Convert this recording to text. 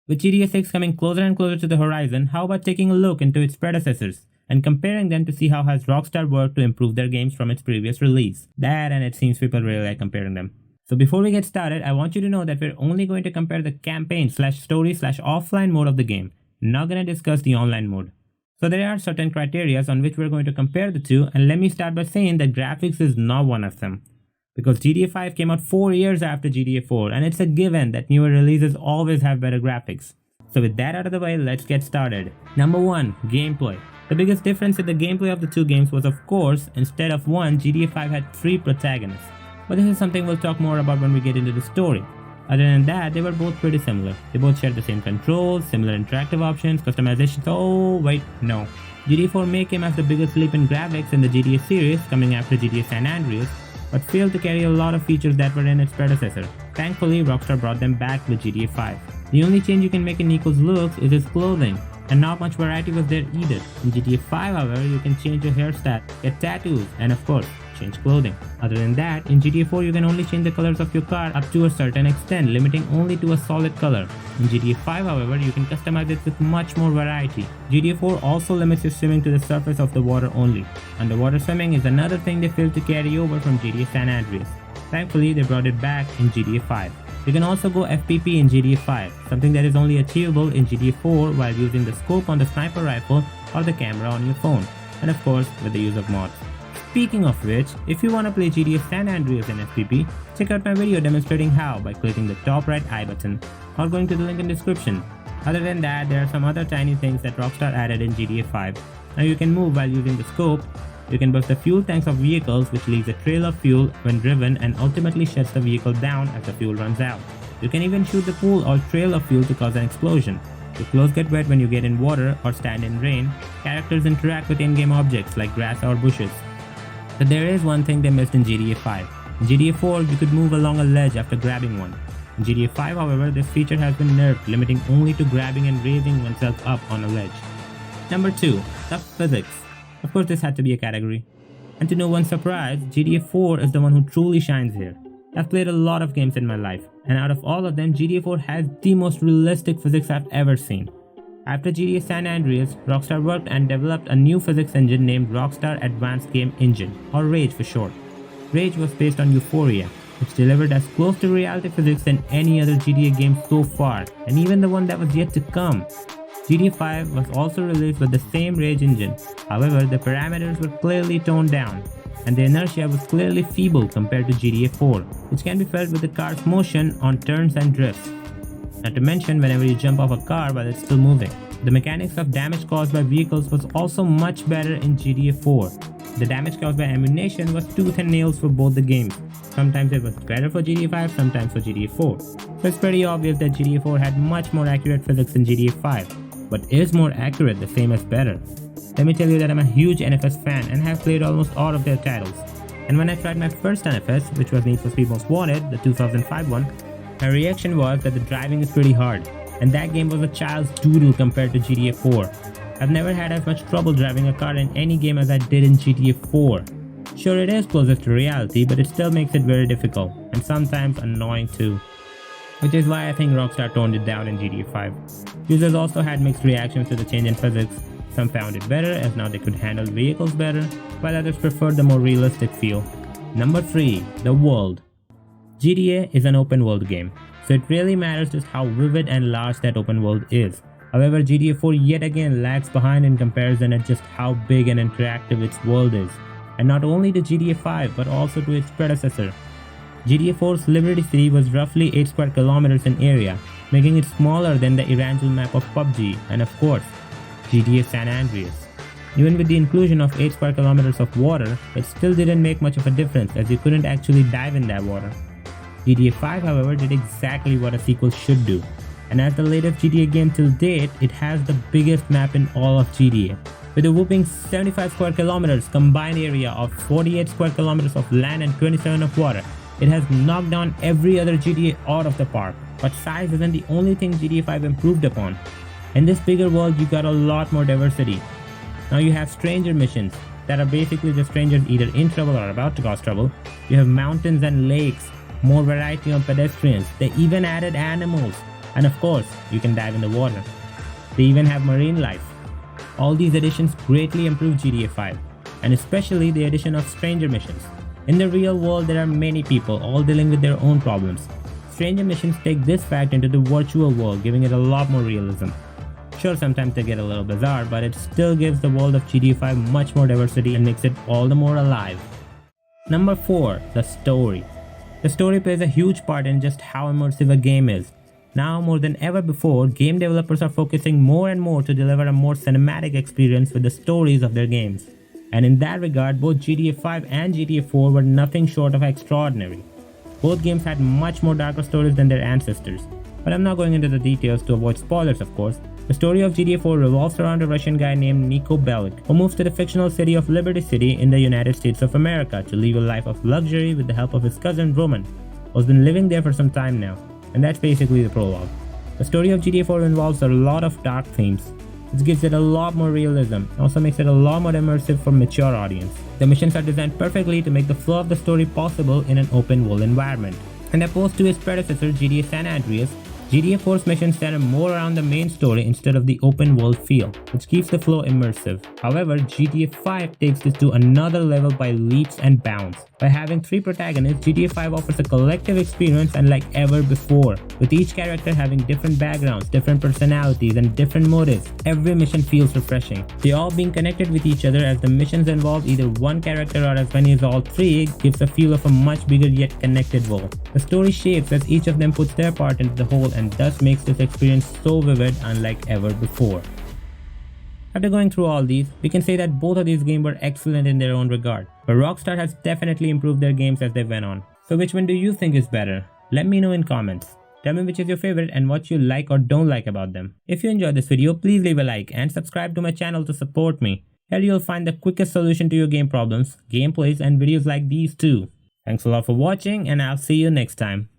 With GTA 6 coming closer and closer to the horizon, how about taking a look into its predecessors and comparing them to see how has Rockstar worked to improve their games from its previous release? That, and it seems people really like comparing them. So before we get started, I want you to know that we're only going to compare the campaign slash story slash offline mode of the game, not going to discuss the online mode. So there are certain criteria on which we're going to compare the two, and let me start by saying that graphics is not one of them. Because GTA 5 came out 4 years after GTA 4, and it's a given that newer releases always have better graphics. So with that out of the way, let's get started. Number 1. Gameplay. The biggest difference in the gameplay of the two games was, of course, instead of one, GTA 5 had 3 protagonists. But this is something we'll talk more about when we get into the story. Other than that, they were both pretty similar. They both shared the same controls, similar interactive options, customizations. Oh wait, no. GTA 4 may came as the biggest leap in graphics in the GTA series, coming after GTA San Andreas, but failed to carry a lot of features that were in its predecessor. Thankfully, Rockstar brought them back with GTA 5. The only change you can make in Niko's looks is his clothing, and not much variety was there either. In GTA 5, however, you can change your hairstyle, get tattoos, and of course, change clothing. Other than that, in GTA 4 you can only change the colors of your car up to a certain extent, limiting only to a solid color. In GTA 5, however, you can customize it with much more variety. GTA 4 also limits your swimming to the surface of the water only. Underwater swimming is another thing they failed to carry over from GTA San Andreas. Thankfully, they brought it back in GTA 5. You can also go FPP in GTA 5, something that is only achievable in GTA 4 while using the scope on the sniper rifle or the camera on your phone, and of course with the use of mods. Speaking of which, if you want to play GTA San Andreas in FPP, check out my video demonstrating how by clicking the top right I button or going to the link in description. Other than that, there are some other tiny things that Rockstar added in GTA 5. Now you can move while using the scope, you can burst the fuel tanks of vehicles which leaves a trail of fuel when driven and ultimately shuts the vehicle down as the fuel runs out. You can even shoot the pool or trail of fuel to cause an explosion. Your clothes get wet when you get in water or stand in rain. Characters interact with in-game objects like grass or bushes. But there is one thing they missed in GTA 5. In GTA 4, you could move along a ledge after grabbing one. In GTA 5, however, this feature has been nerfed, limiting only to grabbing and raising oneself up on a ledge. Number 2. Tough physics. Of course, this had to be a category. And to no one's surprise, GTA 4 is the one who truly shines here. I've played a lot of games in my life, and out of all of them, GTA 4 has the most realistic physics I've ever seen. After GTA San Andreas, Rockstar worked and developed a new physics engine named Rockstar Advanced Game Engine, or RAGE for short. RAGE was based on Euphoria, which delivered as close to reality physics than any other GTA game so far, and even the one that was yet to come. GTA 5 was also released with the same RAGE engine, however the parameters were clearly toned down, and the inertia was clearly feeble compared to GTA 4, which can be felt with the car's motion on turns and drifts. Not to mention whenever you jump off a car while it's still moving. The mechanics of damage caused by vehicles was also much better in GTA 4. The damage caused by ammunition was tooth and nails for both the games. Sometimes it was better for GTA 5, sometimes for GTA 4. So it's pretty obvious that GTA 4 had much more accurate physics than GTA 5. But is more accurate the same as better? Let me tell you that I'm a huge NFS fan and have played almost all of their titles. And when I tried my first NFS, which was Need for Speed Most Wanted, the 2005 one, my reaction was that the driving is pretty hard, and that game was a child's doodle compared to GTA 4. I've never had as much trouble driving a car in any game as I did in GTA 4. Sure, it is closer to reality, but it still makes it very difficult, and sometimes annoying too. Which is why I think Rockstar toned it down in GTA 5. Users also had mixed reactions to the change in physics. Some found it better as now they could handle vehicles better, while others preferred the more realistic feel. Number 3. The world. GTA is an open world game, so it really matters just how vivid and large that open world is. However, GTA 4 yet again lags behind in comparison at just how big and interactive its world is, and not only to GTA 5 but also to its predecessor. GTA 4's Liberty City was roughly 8 square kilometers in area, making it smaller than the Erangel map of PUBG and of course, GTA San Andreas. Even with the inclusion of 8 square kilometers of water, it still didn't make much of a difference as you couldn't actually dive in that water. GTA 5 however did exactly what a sequel should do, and as the latest GTA game till date, it has the biggest map in all of GTA. With a whooping 75 square kilometers combined area of 48 square kilometers of land and 27 of water, it has knocked down every other GTA out of the park. But size isn't the only thing GTA 5 improved upon. In this bigger world you got a lot more diversity. Now you have stranger missions that are basically the strangers either in trouble or about to cause trouble. You have mountains and lakes, more variety on pedestrians. They even added animals. And of course, you can dive in the water. They even have marine life. All these additions greatly improve GTA 5, and especially the addition of stranger missions. In the real world, there are many people all dealing with their own problems. Stranger missions take this fact into the virtual world, giving it a lot more realism. Sure, sometimes they get a little bizarre, but it still gives the world of GTA 5 much more diversity and makes it all the more alive. Number 4. The story. The story plays a huge part in just how immersive a game is. Now, more than ever before, game developers are focusing more and more to deliver a more cinematic experience with the stories of their games. And in that regard, both GTA 5 and GTA 4 were nothing short of extraordinary. Both games had much more darker stories than their ancestors. But I'm not going into the details to avoid spoilers, of course. The story of GTA 4 revolves around a Russian guy named Niko Bellic, who moves to the fictional city of Liberty City in the United States of America to live a life of luxury with the help of his cousin Roman, who's been living there for some time now. And that's basically the prologue. The story of GTA 4 involves a lot of dark themes. It gives it a lot more realism, and also makes it a lot more immersive for mature audience. The missions are designed perfectly to make the flow of the story possible in an open world environment. And opposed to its predecessor GTA San Andreas, GTA 4's missions center more around the main story instead of the open world feel, which keeps the flow immersive. However, GTA 5 takes this to another level by leaps and bounds. By having 3 protagonists, GTA 5 offers a collective experience unlike ever before, with each character having different backgrounds, different personalities, and different motives. Every mission feels refreshing. They all being connected with each other, as the missions involve either one character or as many as all 3, gives a feel of a much bigger yet connected world. The story shapes as each of them puts their part into the whole, and thus makes this experience so vivid unlike ever before. After going through all these, we can say that both of these games were excellent in their own regard, but Rockstar has definitely improved their games as they went on. So which one do you think is better? Let me know in comments. Tell me which is your favorite and what you like or don't like about them. If you enjoyed this video, please leave a like and subscribe to my channel to support me. Here you'll find the quickest solution to your game problems, gameplays, and videos like these too. Thanks a lot for watching, and I'll see you next time.